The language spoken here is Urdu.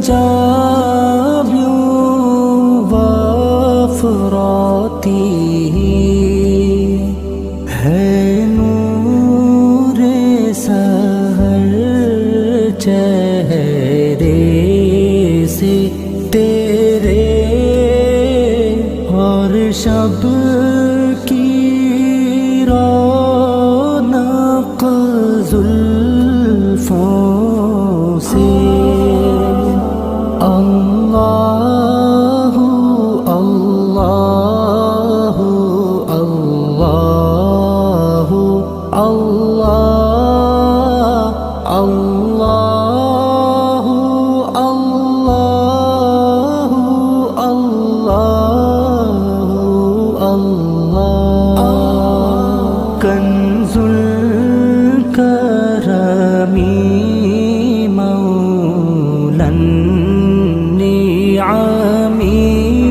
جب یوں وافراتی ہے نور سحر چہرے سے تیرے، اور شب کی رونق زلفوں